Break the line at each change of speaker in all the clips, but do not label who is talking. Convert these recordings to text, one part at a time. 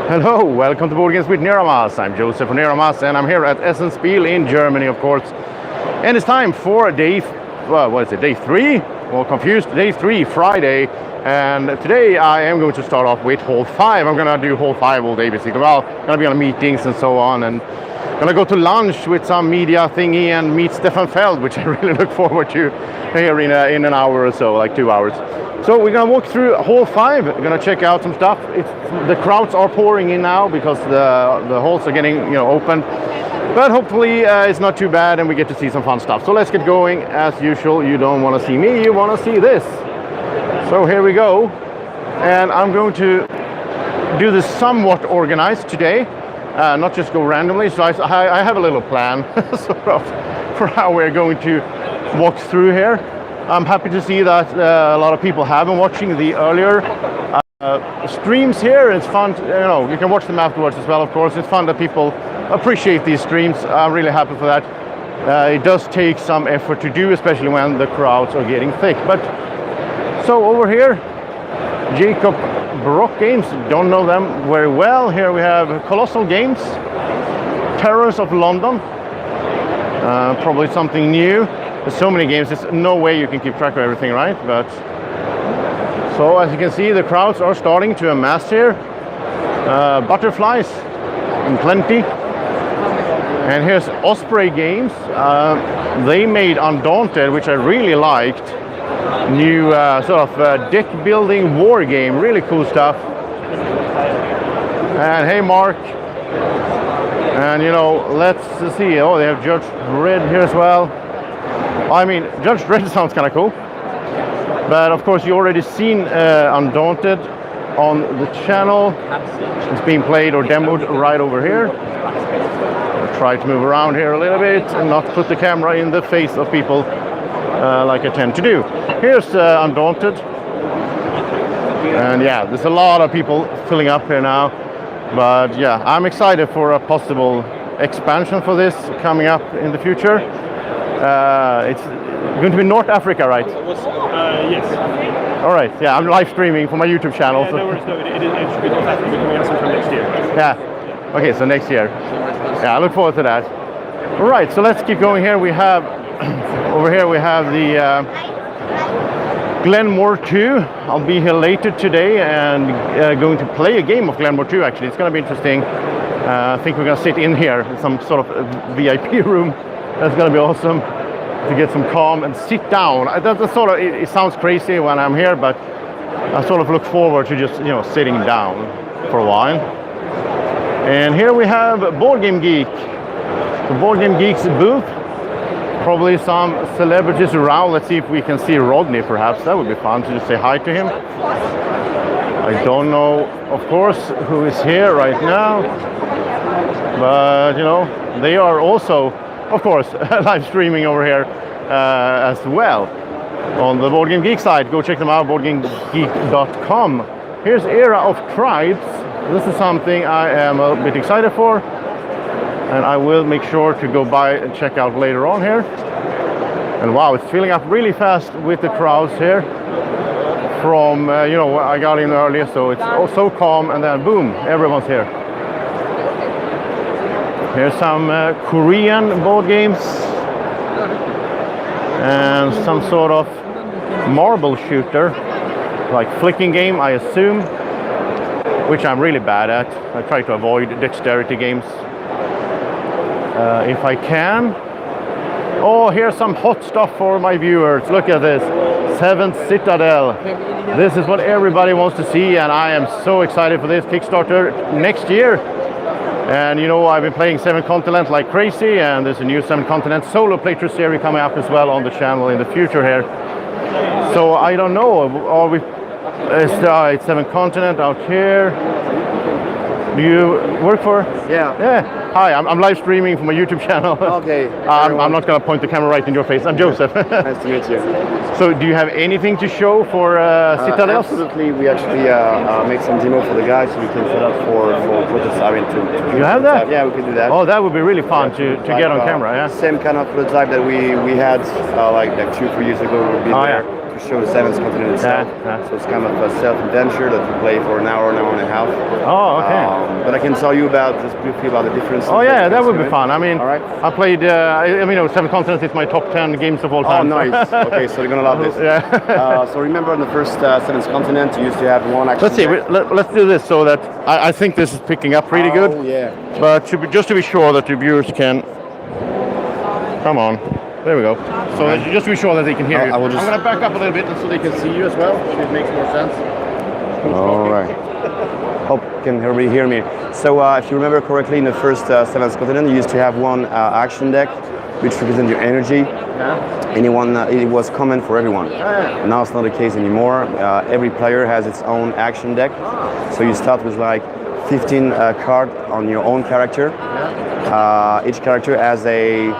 Hello, welcome to Boardgames with Niramas. I'm Joseph from Niramas and I'm here at Essen Spiel in Germany, of course. And it's time for day 3? Well, confused. Day 3, Friday. And today I am going to start off with Hall 5. I'm going to do Hall 5 all day, basically. Well, I'm going to be on meetings and so on. And I'm going to go to lunch with some media thingy and meet Stefan Feld, which I really look forward to here in an hour or so, like 2 hours. So we're going to walk through Hall 5. We're going to check out some stuff. The crowds are pouring in now because the halls are getting open. But hopefully it's not too bad and we get to see some fun stuff. So let's get going. As usual, you don't want to see me, you want to see this. So here we go. And I'm going to do this somewhat organized today. Not just go randomly. So I have a little plan sort of for how we're going to walk through here. I'm happy to see that a lot of people have been watching the earlier streams here. It's fun, you can watch them afterwards as well, of course. It's fun that people appreciate these streams. I'm really happy for that. It does take some effort to do, especially when the crowds are getting thick. But so over here, Jacob Boardgames, don't know them very well. Here we have Colossal Games, Terrors of London, probably something new. There's so many games, there's no way you can keep track of everything, right? But so as you can see, the crowds are starting to amass here. Butterflies in plenty. And here's Osprey Games. They made Undaunted, which I really liked. New sort of deck building war game, really cool stuff. And hey Mark. And let's see. Oh, they have Judge Dredd here as well. I mean, Judge Dredd sounds kind of cool. But of course, you already seen Undaunted on the channel. It's being played or demoed right over here. I'll try to move around here a little bit and not put the camera in the face of people like I tend to do. Here's Undaunted. And yeah, there's a lot of people filling up here now. But yeah, I'm excited for a possible expansion for this coming up in the future. It's going to be North Africa, right?
Yes.
All right. Yeah, I'm live streaming for my YouTube channel.
Yeah, no worries. No, it should be North Africa. We're coming out sometime next year.
Yeah. Okay, so next year. Yeah, I look forward to that. All right. So let's keep going here. We have over here. We have the Glenmore 2. I'll be here later today and going to play a game of Glenmore 2. Actually, it's going to be interesting. I think we're going to sit in here in some sort of VIP room. That's going to be awesome to get some calm and sit down. That's sort of, it sounds crazy when I'm here, but I sort of look forward to just, sitting down for a while. And here we have Board Game Geek. The Board Game Geek's booth. Probably some celebrities around. Let's see if we can see Rodney perhaps. That would be fun to just say hi to him. I don't know, of course, who is here right now. But, they are also, of course, live streaming over here as well on the Board Game Geek site. Go check them out, boardgamegeek.com. Here's Era of Tribes. This is something I am a bit excited for, and I will make sure to go by and check out later on here. And wow, it's filling up really fast with the crowds here. From, I got in earlier, so it's so calm, and then boom, everyone's here. Here's some Korean board games and some sort of marble shooter, like flicking game, I assume, which I'm really bad at. I try to avoid dexterity games if I can. Oh, here's some hot stuff for my viewers. Look at this, 7th Citadel. This is what everybody wants to see, and I am so excited for this Kickstarter next year. And I've been playing 7th Continent like crazy, and there's a new 7th Continent solo playthrough series coming up as well on the channel in the future here. So I don't know, are we? It's 7th Continent out here. Do you work for?
Yeah.
Yeah. Hi, I'm live streaming from my YouTube channel.
Okay.
I'm not going to point the camera right in your face. I'm Joseph.
Nice to meet you.
So do you have anything to show for Citadel?
Absolutely. We actually made some demo for the guys so we can set up for prototype.
You have that?
Yeah, we can do that.
Oh, that would be really fun to get on camera, yeah?
Same kind of prototype that we had like 2-3 years ago. We'll be there to to show the 7th Continent itself. So it's kind of a self-adventure that you play for an hour and a half.
Oh, okay.
But I can tell you about just briefly about the difference.
Oh yeah, that would be fun. I mean,
all right.
I played. I mean, 7th Continent is my top 10 games of all time.
Oh, nice. Okay, so you're gonna love this.
Yeah.
So remember, on the first 7th Continent, you used to have one action.
Let's see.
deck.
Let's do this so that I think this is picking up pretty good.
Oh yeah.
But just to be sure that the viewers can. Come on. There we go. So just to be sure that they can hear you.
I will just-
I'm going to back up a little bit so they can see you as well. So it makes more sense.
All right. Hope can everybody hear me. So if you remember correctly, in the first 7th Continent, you used to have one action deck, which represents your energy.
Yeah.
Anyone, it was common for everyone.
Yeah.
Now it's not the case anymore. Every player has its own action deck. So you start with like 15 cards on your own character. Each character has a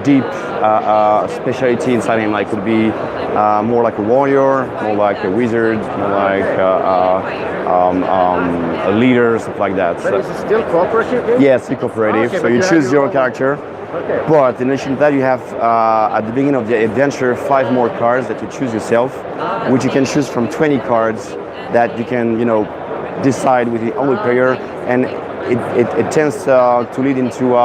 deep specialty inside him. Like could be more like a warrior, more like a wizard, more like a leader, stuff like that.
But is it still cooperative?
Yes, it's cooperative.
Okay,
so
but
you
you have
choose
your
your
own-
character.
Okay.
But in addition to that, you have at the beginning of the adventure 5 more cards that you choose yourself, which you can choose from 20 cards that you can, decide with the only player, and it tends to lead into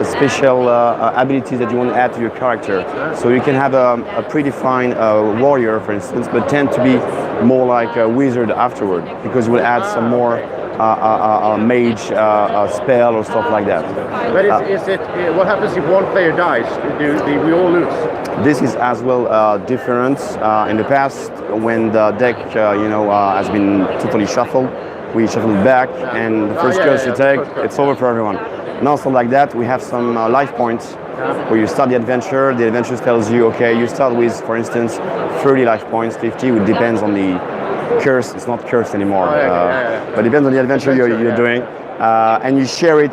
special abilities that you want to add to your character. So you can have a predefined warrior, for instance, but tend to be more like a wizard afterward, because you will add some more mage spell or stuff like that.
But is it what happens if one player dies? Do we all lose?
This is as well different. In the past, when the deck has been totally shuffled, we shuffle it back, and the first curse you take, it's over for everyone. Now, so like that, we have some life points where you start the adventure. The adventure tells you, okay, you start with, for instance, 30 life points, 50. It depends on the curse. It's not cursed anymore, but it depends on the adventure you're doing. And you share it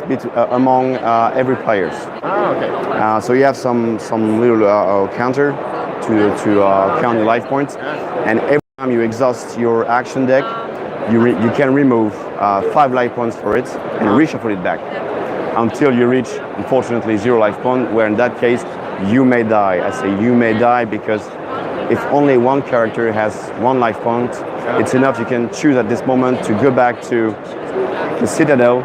among every players.
Okay.
So you have some little counter to count your life points, and every time you exhaust your action deck, you can remove 5 life points for it and reshuffle it back until you reach, unfortunately, 0 life point, where in that case you may die. I say you may die because if only one character has 1 life point, it's enough. You can choose at this moment to go back to the Citadel.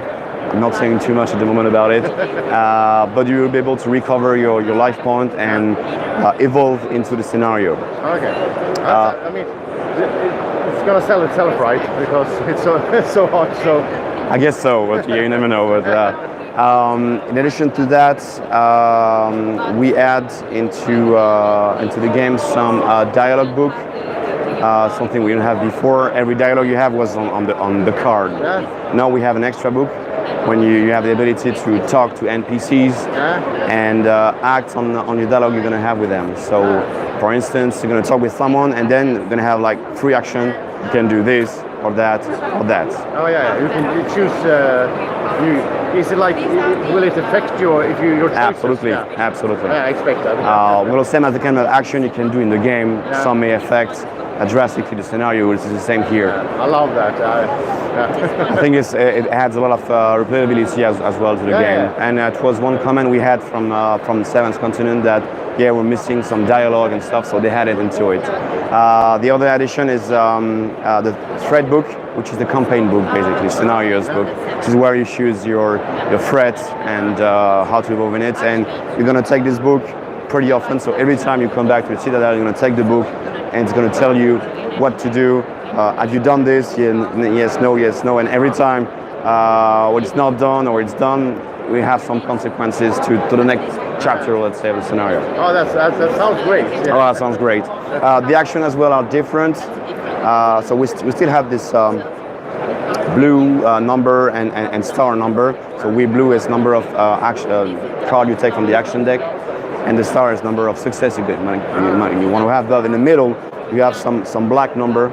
I'm not saying too much at the moment about it, but you will be able to recover your life point and evolve into the scenario.
Okay. I mean, it's gonna sell itself, right? Because it's so hot. So.
I guess so, but you never know. But in addition to that, we add into the game some dialogue book. Something we didn't have before. Every dialogue you have was on the card.
Yeah.
Now we have an extra book when you have the ability to talk to NPCs and act on your dialogue you're going to have with them. So, for instance, you're going to talk with someone, and then you're going to have like 3 action. You can do this or that or that.
Oh yeah, you choose. Is it like? Will it affect your choices?
Absolutely,
Yeah.
absolutely.
Yeah, I expect that.
Well, same as the kind of action you can do in the game.
Yeah.
Some may affect drastically the scenario, which is the same here.
I love that.
I think it adds a lot of replayability as well to the game.
Yeah.
And it was one comment we had from 7th Continent that we're missing some dialogue and stuff, so they added into it. The other addition is the thread book, which is the campaign book, basically scenarios book, which is where you choose your threat and how to evolve in it. And you're gonna take this book pretty often, so every time you come back to the Citadel, you're gonna take the book, and it's going to tell you what to do. Have you done this? Yes, no. And every time when it's not done or it's done, we have some consequences to the next chapter, let's say, of the scenario.
Oh, that sounds great. Yeah.
Oh, that sounds great. The action as well are different. So we still have this blue number and star number. So blue is number of card you take from the action deck, and the star is number of success you want to have. But in the middle, you have some black number.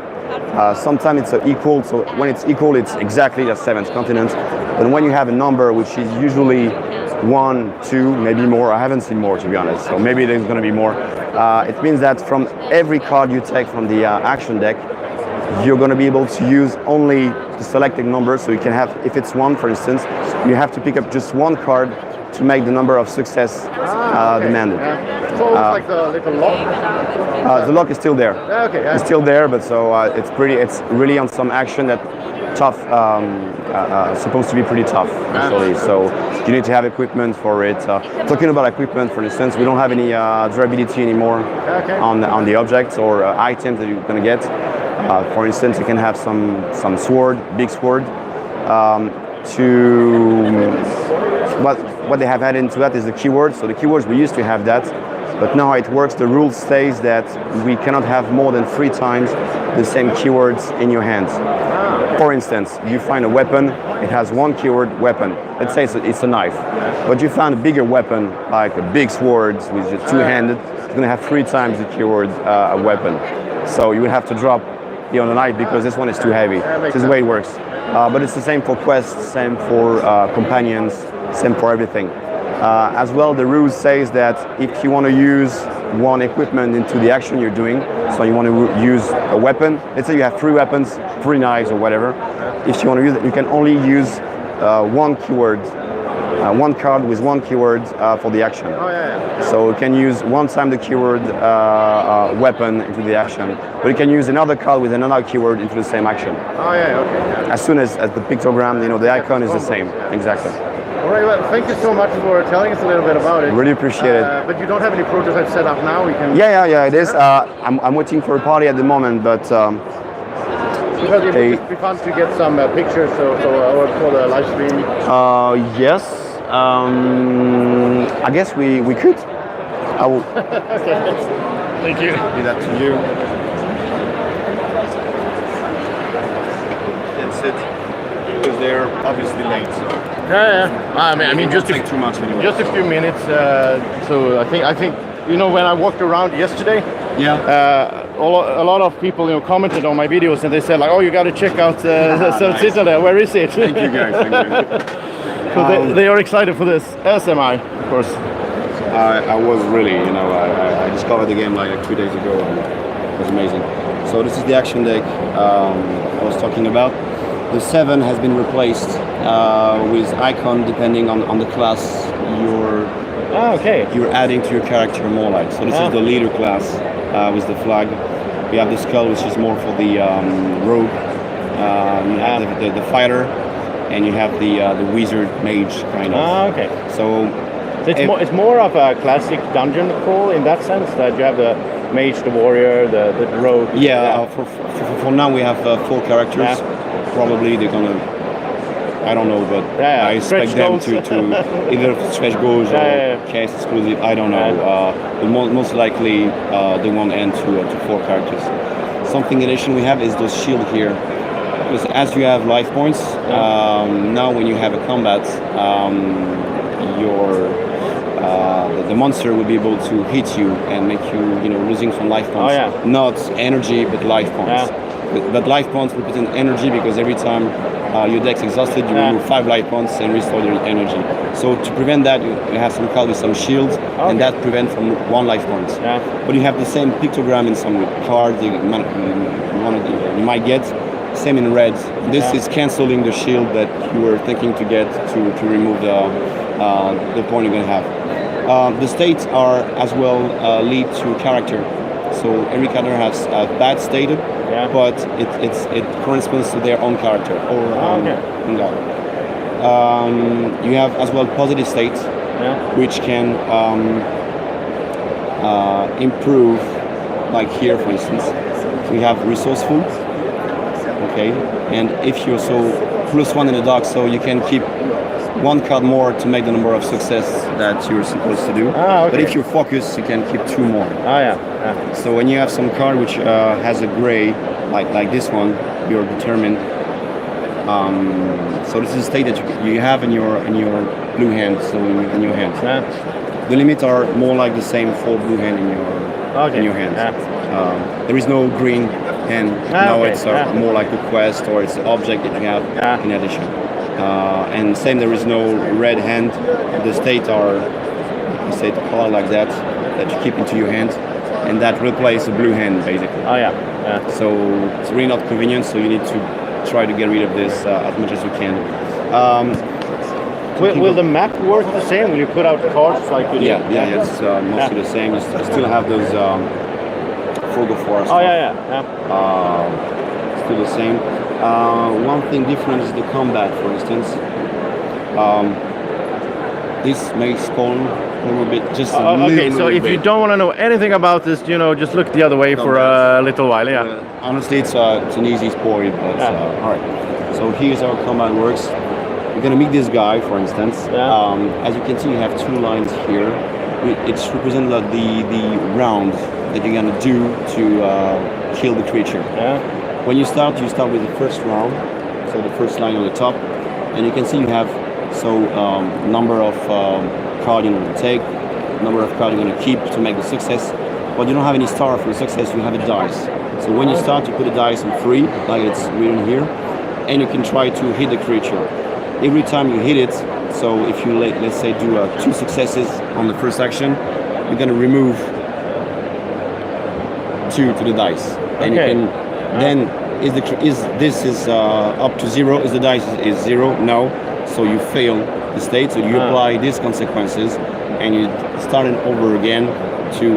Sometimes it's equal, so when it's equal, it's exactly the 7th Continent. But when you have a number which is usually 1, 2, maybe more, I haven't seen more to be honest, so maybe there's going to be more. It means that from every card you take from the action deck, you're going to be able to use only the selected number. So you can have, if it's 1, for instance, you have to pick up just 1 card to make the number of success demanded.
Yeah. So it's like the little lock.
The lock is still there.
Okay. Yeah.
It's still there, but so it's really on some action that tough, supposed to be pretty tough actually. So you need to have equipment for it. Talking about equipment, for instance, we don't have any durability anymore on the objects or items that you're gonna get. For instance, you can have some sword, big sword. What they have added into that is the keywords. So the keywords, we used to have that, but now it works. The rule says that we cannot have more than 3 times the same keywords in your hands. For instance, you find a weapon, it has 1 keyword, weapon. Let's say it's a knife, but you found a bigger weapon, like a big sword with just 2-handed, it's gonna have 3 times the keyword a weapon. So you would have to drop the knife because this one is too heavy. This is the way it works. But it's the same for quests, same for companions, same for everything. As well, the rule says that if you want to use one equipment into the action you're doing, so you want to use a weapon, let's say you have 3 weapons, 3 knives or whatever, if you want to use it, you can only use 1 keyword, 1 card with 1 keyword for the action. So you can use 1 time the keyword weapon into the action, but you can use another card with another keyword into the same action. As soon as the pictogram, the icon is the same. Exactly.
All right, well, thank you so much for telling us a little bit about it.
Really appreciate it.
But you don't have any prototypes set up now? We can.
Yeah, it is. I'm waiting for a party at the moment, but
because it would just be fun to get some pictures or for the live stream.
Yes. I guess we could. I will.
Okay. Thank you.
Do that to you. That's it. Because they're obviously late. So.
Yeah. I mean, just
too much anyway.
Just a few minutes. So I think when I walked around yesterday.
Yeah.
A lot of people commented on my videos and they said like, oh, you got to check out 7th Citadel. Where is it?
Thank you guys. Thank you.
So they are excited for this, as am I, of course.
I was really, I discovered the game like 2 days ago and it was amazing. So this is the action deck I was talking about. The 7 has been replaced with icon depending on the class you're adding to your character more like. So this is the leader class with the flag. We have the skull, which is more for the rogue. You have the fighter, and you have the wizard mage kind of. So
it's more of a classic dungeon crawl in that sense, that you have the mage, the warrior, the rogue.
For now we have 4 characters. Probably they're gonna, I don't know, but I expect them to either stretch goals or cast exclusive. I don't know. But most likely they won't end to 4 characters. Something in addition we have is those shield here. Because as you have life points, now when you have a combat, the monster will be able to hit you and make you, losing some life points. Not energy, but life points. But life points represent energy because every time your deck's exhausted, you remove 5 life points and restore your energy. So to prevent that, you have some card with some shields, and that prevents from 1 life point. But you have the same pictogram in some cards you might get. Same in red. This is cancelling the shield that you were thinking to get to remove the point you're going to have. The states are as well lead to character. So every character has a bad state, but it corresponds to their own character or you have as well positive states, which can improve. Like here, for instance, we have resourceful. And if you're +1 in the dark, so you can keep 1 card more to make the number of success that you're supposed to do. But if you're focused, you can keep 2 more. So when you have some card which has a gray, like this one, you're determined. So this is a state that you have in your blue hand, so in your hand. The limits are more like the same for blue hand in your hand. There is no green hand. Now it's more like a quest or it's an object that you have in addition. And same, there is no red hand. The states are, color like that you keep into your hand, and that replaces a blue hand basically. So it's really not convenient. So you need to try to get rid of this as much as you can.
Will the map work the same? Will you put out cards like you did?
Yeah, it's mostly the same. You still have those Fogo Forest.
Oh, yeah.
Still the same. One thing different is the combat, for instance. This may spawn a little bit, just a little
okay, so if
bit.
you don't want to know anything about this, just look the other way for a little while, yeah.
Honestly, it's an easy sport, but all right. So here's how combat works. You're gonna meet this guy, for instance. As you can see, you have two lines here. It's represent the round that you're gonna do to kill the creature. When you start with the first round, so the first line on the top, and you can see you have number of cards you're going to take, number of cards you're going to keep to make the success, but you don't have any star for the success, you have a dice. So when you start, you put a dice on 3, like it's written here, and you can try to hit the creature. Every time you hit it, so if you let's say do 2 successes on the first action, you're going to remove 2 to the dice, and you can then is up to 0? Is the dice is 0? No. So you fail the state, so you apply these consequences, and you start it over again to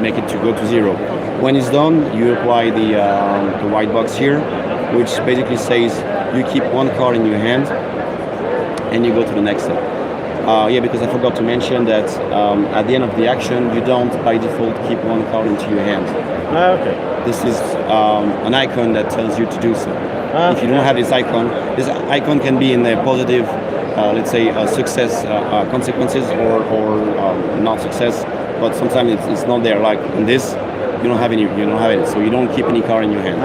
make it to go to 0. When it's done, you apply the white box here, which basically says you keep 1 card in your hand, and you go to the next step. Because I forgot to mention that at the end of the action, you don't by default keep 1 card into your hand. This is an icon that tells you to do so. If you don't have this icon can be in the positive, let's say, success consequences or not success. But sometimes it's not there. Like in this, you don't have it, so you don't keep any card in your hand.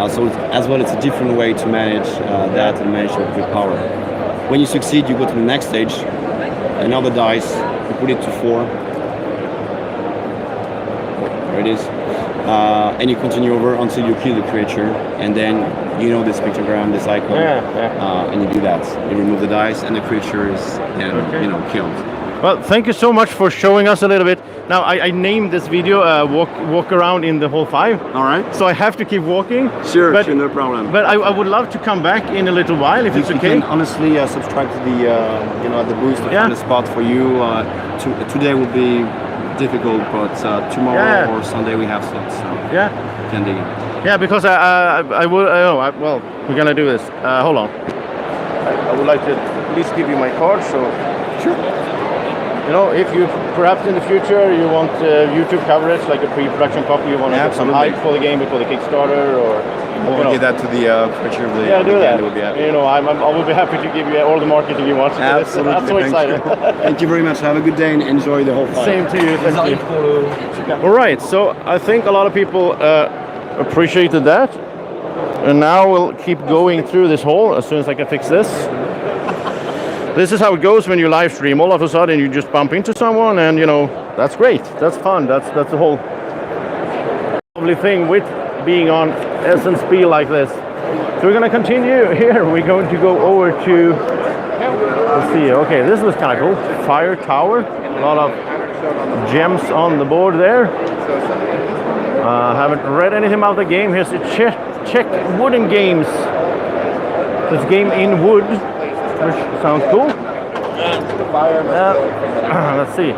So as well, it's a different way to manage that and manage your power. When you succeed, you go to the next stage. Another dice, you put it to 4. There it is. And you continue over until you kill the creature, and then this pictogram, this icon, and you do that. You remove the dice, and the creature is killed.
Well, thank you so much for showing us a little bit. Now, I named this video walk around in the hole 5.
All right.
So I have to keep walking.
Sure, no problem.
But I would love to come back in a little while if it's okay.
You can honestly subscribe to the at the booth to find a spot for you. Today will be difficult, but tomorrow or Sunday we have slots. So can dig in.
Yeah, because I will. Well, we're gonna do this. Hold on. I would like to at least give you my card. So sure. If you perhaps in the future you want YouTube coverage, like a pre-production copy, you want to get some hype for the game before the Kickstarter, or
we'll give that to the creature of the
do that.
We'll be happy.
I will be happy to give you all the marketing you want.
Absolutely.
I'm so excited.
Thank you very much. Have a good day and enjoy the whole fight.
Same to you. Thank you. All right. So I think a lot of people appreciated that, and now we'll keep going through this hole as soon as I can fix this. This is how it goes when you live stream. All of a sudden you just bump into someone, and that's great. That's fun. That's the whole lovely thing with being on Essen Spiel like this. So we're gonna continue here. We're going to go over to, let's see. Okay, this was kind of cool. Fire tower. A lot of gems on the board there. Haven't read anything about the game. Here's the Czech wooden games. This game in wood, which sounds cool. Let's see.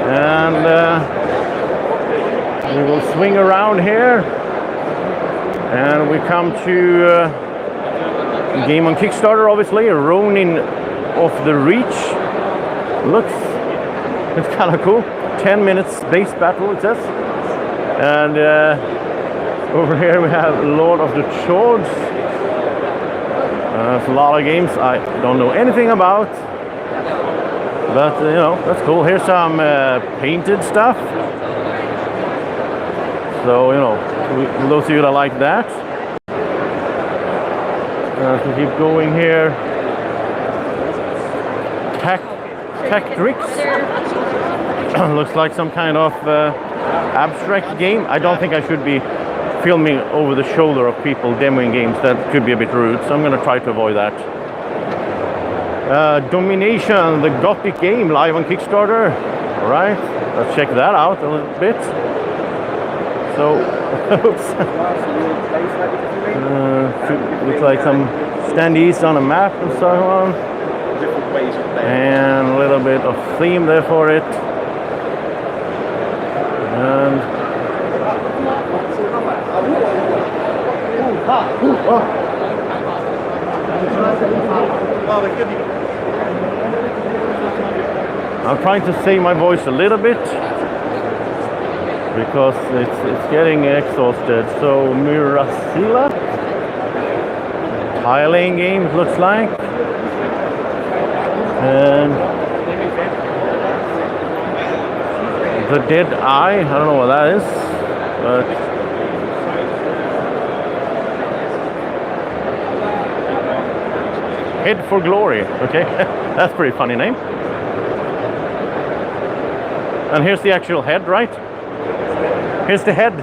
And we will swing around here, and we come to a game on Kickstarter, obviously, Ronin of the Reach. It's kind of cool. 10 minutes base battle, it says. And over here we have Lord of the Chords. There's a lot of games I don't know anything about, but that's cool. Here's some painted stuff. So those of you that like that. So keep going here. Tactrix. Looks like some kind of abstract game. I don't think I should be filming over the shoulder of people demoing games. That could be a bit rude, so I'm going to try to avoid that. Domination, the Gothic game, live on Kickstarter. All right, let's check that out a little bit. So, oops. Looks like some standees on a map and so on. And a little bit of theme there for it. And I'm trying to save my voice a little bit because it's getting exhausted. So Mirasila, tiling game it looks like, and the Dead Eye. I don't know what that is, but Head for Glory. Okay, that's a pretty funny name. And here's the actual head, right? Here's the head.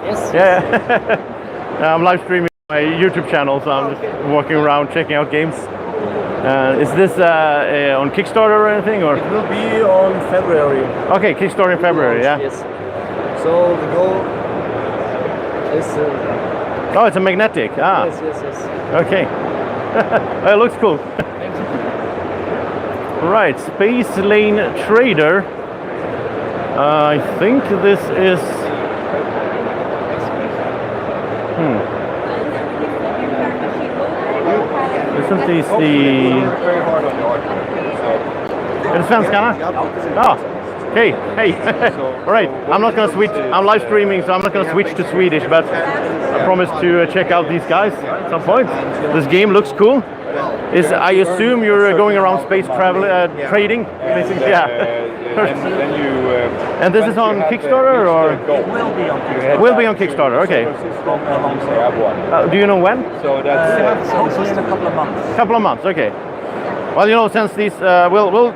Yes.
Yeah. I'm live streaming my YouTube channel, so I'm just walking around checking out games. Is this on Kickstarter or anything, or?
It will be on February.
Okay, Kickstarter in February, yeah.
Yes. So the goal is.
Oh, it's a magnetic. Ah.
Yes.
Okay. It looks cool.
Thank you.
Right, Space Lane Trader. I think this is. Isn't this the? Är det svenskarna? Ja. Okay, hey. All right, I'm not gonna switch. I'm live streaming, so I'm not gonna switch to Swedish, but I promise to check out these guys at some point. This game looks cool. I assume you're going around space travel trading, basically. Yeah. And this is on Kickstarter, or?
It will be on Kickstarter.
Will be on Kickstarter. Okay. Do you know when?
So that's hopefully in a couple of months.
Couple of months. Okay. Well, you know, since these, we'll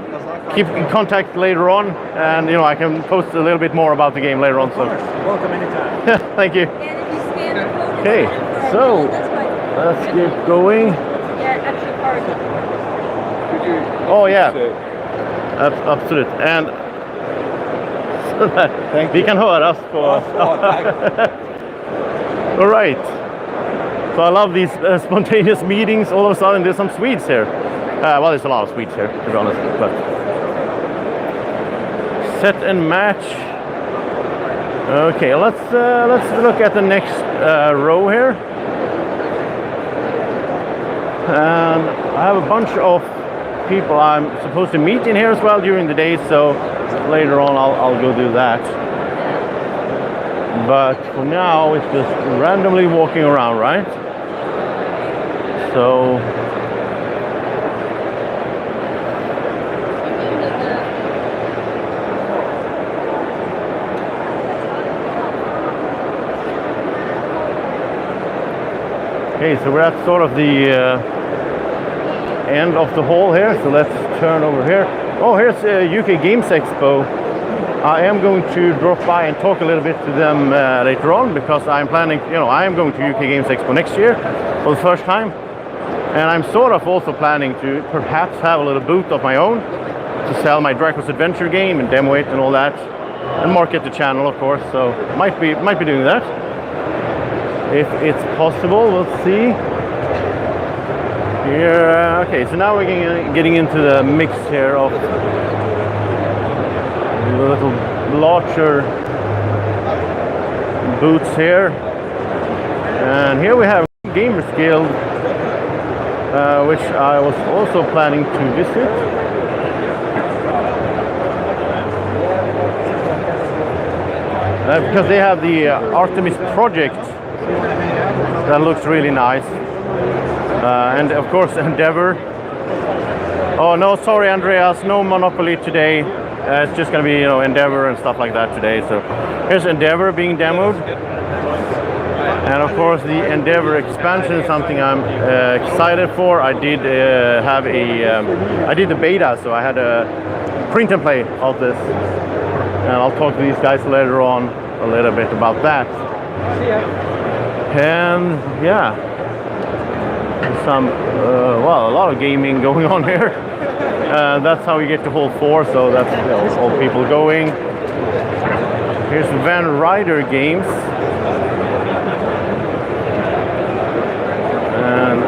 keep in contact later on, and you know, I can post a little bit more about the game later on. So.
Welcome anytime.
Thank you. Okay, so let's get going. Oh yeah, absolut. And så där, vi kan höras på. All right. So I love these spontaneous meetings. All of a sudden, there's some Swedes here. Well, there's a lot of Swedes here, to be honest. But set and match. Okay, let's look at the next row here. And I have a bunch of people I'm supposed to meet in here as well during the day, so later on I'll go do that. But for now it's just randomly walking around, right? So okay, so we're at sort of the end of the hall here, so let's turn over here. Oh, here's UK Games Expo. I am going to drop by and talk a little bit to them later on, because I'm planning, you know, I am going to UK Games Expo next year for the first time, and I'm sort of also planning to perhaps have a little booth of my own to sell my Draco's Adventure game and demo it and all that, and market the channel, of course. So might be doing that if it's possible. We'll see. Here, okay, so now we're getting into the mix here of the little larger booths here. And here we have Gamers Guild, which I was also planning to visit. Because they have the Artemis project that looks really nice. And of course Endeavor. Oh no, sorry Andreas, no Monopoly today. It's just going to be, you know, Endeavor and stuff like that today. So here's Endeavor being demoed. And of course the Endeavor expansion is something I'm excited for. I did have I did the beta, so I had a print and play of this. And I'll talk to these guys later on a little bit about that. And yeah. Some well, a lot of gaming going on here. That's how we get to hall 4, so that's, you know, all people going. Here's Van Ryder Games. And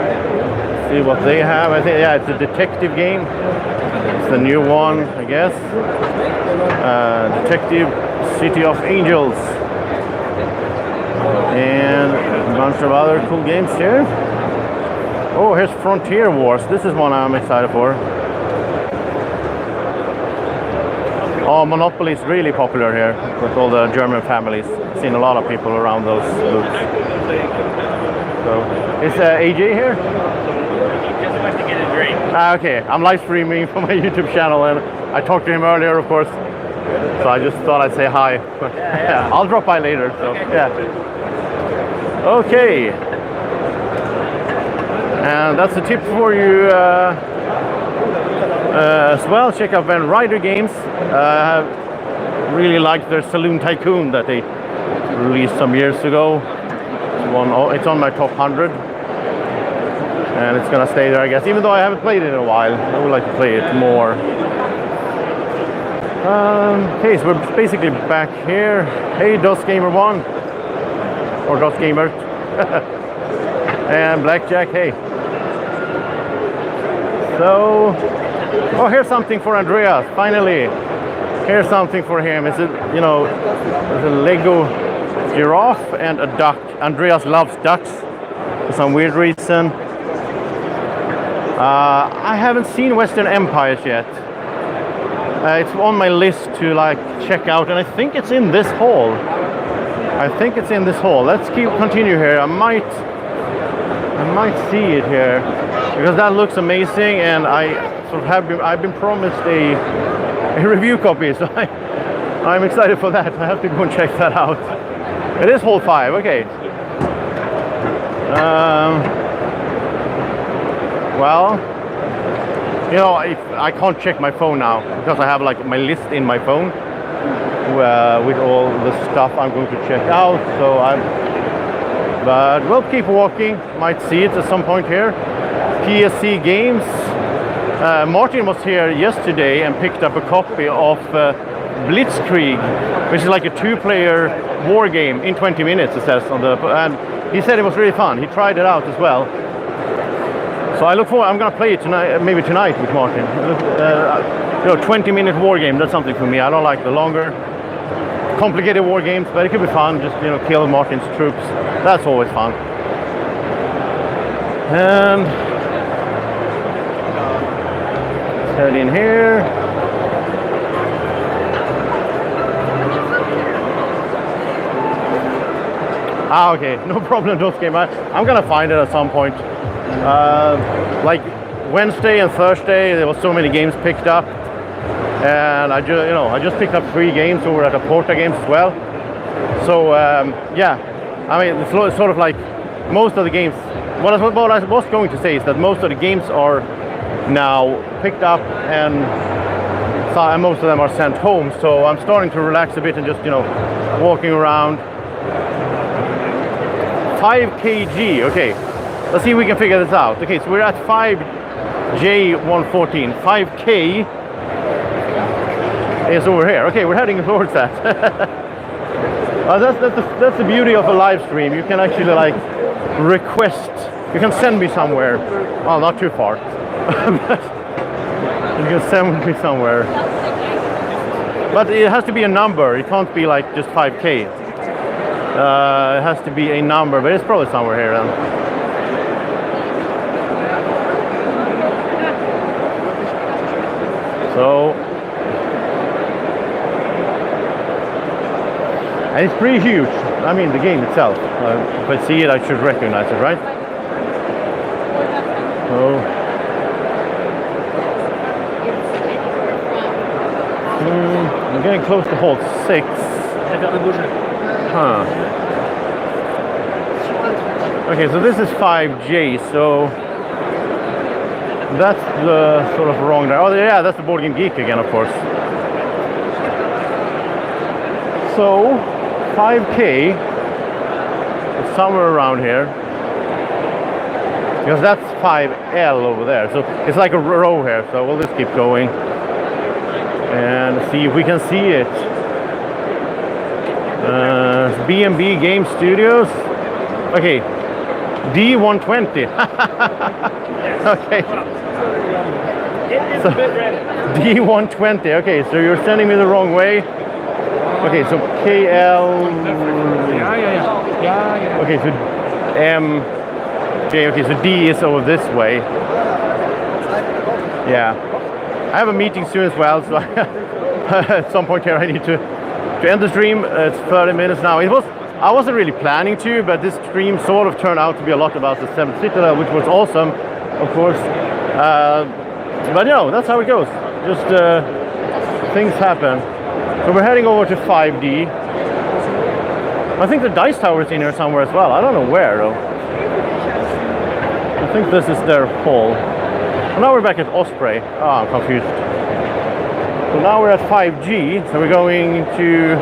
see what they have. I think, yeah, it's a detective game. It's the new one, I guess. Detective City of Angels. And a bunch of other cool games here. Oh, here's Frontier Wars. This is one I'm excited for. Oh, Monopoly is really popular here with all the German families. I've seen a lot of people around those booths. So, is AJ here?
Just wants to get a drink.
Okay, I'm live streaming from my YouTube channel, and I talked to him earlier, of course. So I just thought I'd say hi. Yeah. I'll drop by later. So yeah. Okay. And that's a tip for you as well. Check out Van Ryder Games. Really liked their Saloon Tycoon that they released some years ago. It's on my top 100. And it's gonna stay there, I guess. Even though I haven't played it in a while, I would like to play it more. Okay, so we're basically back here. Hey, DOS Gamer 1 or DOS Gamer, and Blackjack. Hey. So, oh, here's something for Andreas. Finally, here's something for him. It's there's a Lego giraffe and a duck. Andreas loves ducks for some weird reason. I haven't seen Western Empires yet. It's on my list to check out, and I think it's in this hall. Let's continue here. I might see it here because that looks amazing, and I've been promised a review copy, so I'm excited for that. I have to go and check that out. It is hall 5. Okay. Well, I can't check my phone now because I have my list in my phone with all the stuff I'm going to check out. But we'll keep walking. Might see it at some point here. PSC Games. Martin was here yesterday and picked up a copy of Blitzkrieg, which is like a 2-player war game in 20 minutes. It says on and he said it was really fun. He tried it out as well. So I look forward. I'm gonna play it tonight, maybe tonight with Martin. 20-minute war game. That's something for me. I don't like the longer, complicated war games, but it could be fun. Just kill Martin's troops. That's always fun. And let's head in here. Okay, no problem. Those game. I'm gonna find it at some point. Like Wednesday and Thursday, there was so many games picked up, and I just picked up 3 games over at the Porta Games as well. So yeah, I mean, it's sort of like most of the games. What I was going to say is that most of the games are now picked up, and most of them are sent home. So I'm starting to relax a bit and just walking around. 5 kg. Okay. Let's see if we can figure this out. Okay, so we're at 5J114. 5K is over here. Okay, we're heading towards that. That's the beauty of a live stream. You can actually request. You can send me somewhere. Well, not too far. You can send me somewhere. But it has to be a number. It can't be just 5K. It has to be a number, but it's probably somewhere here then. So, and it's pretty huge. I mean, the game itself. If I see it, I should recognize it, right? So, I'm getting close to hall 6. Huh. Okay, so this is 5J. So. That's the sort of wrong there. Oh yeah, that's the Board Game Geek again, of course. So 5K is somewhere around here, because that's 5L over there. So it's like a row here. So we'll just keep going and see if we can see it. B&B Game Studios. Okay, D120. Okay. So, D120. Okay, so you're sending me the wrong way. Okay, so KL. Okay, so M. Okay, so D is over this way. Yeah, I have a meeting soon as well, so at some point here I need to end the stream. It's 30 minutes now. I wasn't really planning to, but this stream sort of turned out to be a lot about the 7th Citadel, which was awesome, of course. But you know, that's how it goes. Just things happen. So we're heading over to 5D. I think the dice tower is in here somewhere as well. I don't know where though. I think this is their hall. And now we're back at Osprey. Oh, I'm confused. So now we're at 5G. So we're going to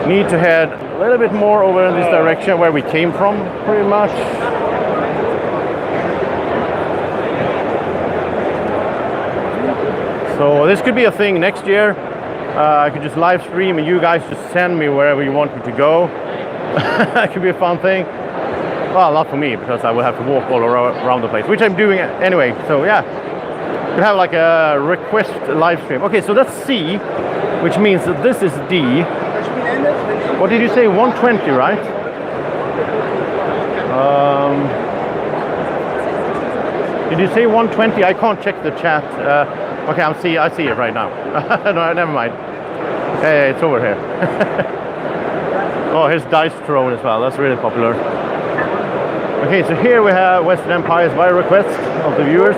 need to head a little bit more over in this direction where we came from, pretty much. So this could be a thing next year. I could just live stream and you guys just send me wherever you want me to go. That could be a fun thing. Well, not for me, because I will have to walk all around the place, which I'm doing anyway. So yeah, you have like a request live stream. Okay, so that's C, which means that this is D. What did you say? 120, right? Did you say 120? I can't check the chat. Okay, I see it right now. No, never mind. Hey, it's over here. Oh, here's Dice Throne as well. That's really popular. Okay, so here we have Western Empires by request of the viewers.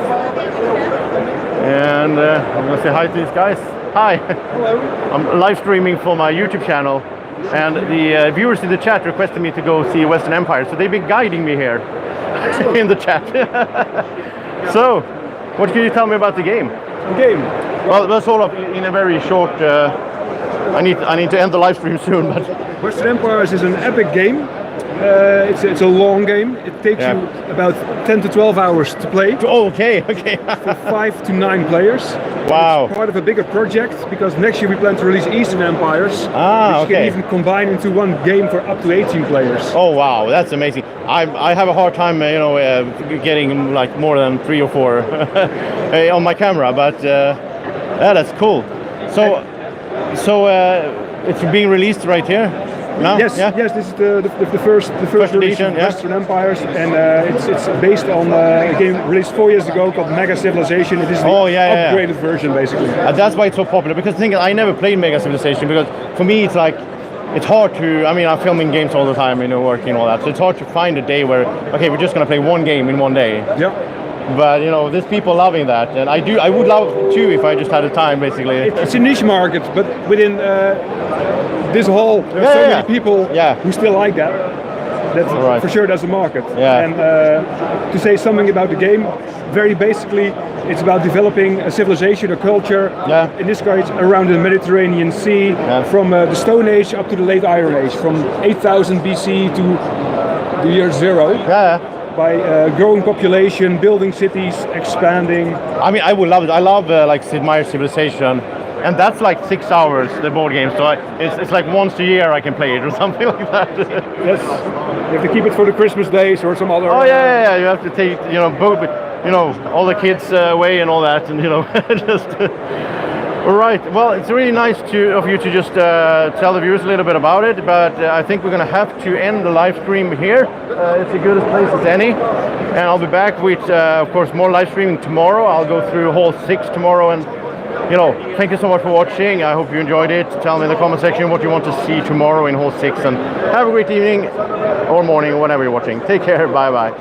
And I'm going to say hi to these guys. Hi. Hello. I'm live streaming for my YouTube channel. And the viewers in the chat requested me to go see Western Empire. So they've been guiding me here in the chat. So, what can you tell me about the game? Well, sort of in a very short. I need to end the live stream soon, but
Western Empires is an epic game. It's a long game. It takes you about 10 to 12 hours to play.
Oh, okay.
For 5 to 9 players.
Wow.
It's part of a bigger project because next year we plan to release Eastern Empires.
Ah,
which can even combine into one game for up to 18 players.
Oh wow, that's amazing. I have a hard time, getting like more than 3 or 4 on my camera, but yeah, that's cool. So it's being released right here. No?
Yes,
yeah?
yes. This is the first release
edition,
of
yeah.
Western Empires, and it's based on a game released 4 years ago called Mega Civilization. It is the upgraded version, basically.
That's why it's so popular. Because the thing is, I never played Mega Civilization because for me it's like it's hard to. I mean, I'm filming games all the time, working and all that. So it's hard to find a day where we're just gonna play one game in one day.
Yeah.
But there's people loving that, and I would love too if I just had the time, basically.
It's a niche market, but within this hall, there are so many people who still like that. That's for sure. That's a market.
Yeah.
And to say something about the game, very basically, it's about developing a civilization, a culture.
Yeah.
In this case, around the Mediterranean Sea, from the Stone Age up to the Late Iron Age, from 8000 BC to the year 0.
Yeah.
By growing population, building cities, expanding.
I mean, I would love it. I love like Sid Meier's Civilization, and that's like 6 hours, the board game. So it's like once a year I can play it or something like that.
Yes, you have to keep it for the Christmas days or some other.
Oh yeah. You have to take all the kids away and all that, and just. All right. Well, it's really nice of you to just tell the viewers a little bit about it, but I think we're going to have to end the live stream here. It's as good a place as any, and I'll be back with, of course, more live streaming tomorrow. I'll go through Hall 6 tomorrow, and thank you so much for watching. I hope you enjoyed it. Tell me in the comment section what you want to see tomorrow in Hall 6, and have a great evening or morning, whenever you're watching. Take care. Bye bye.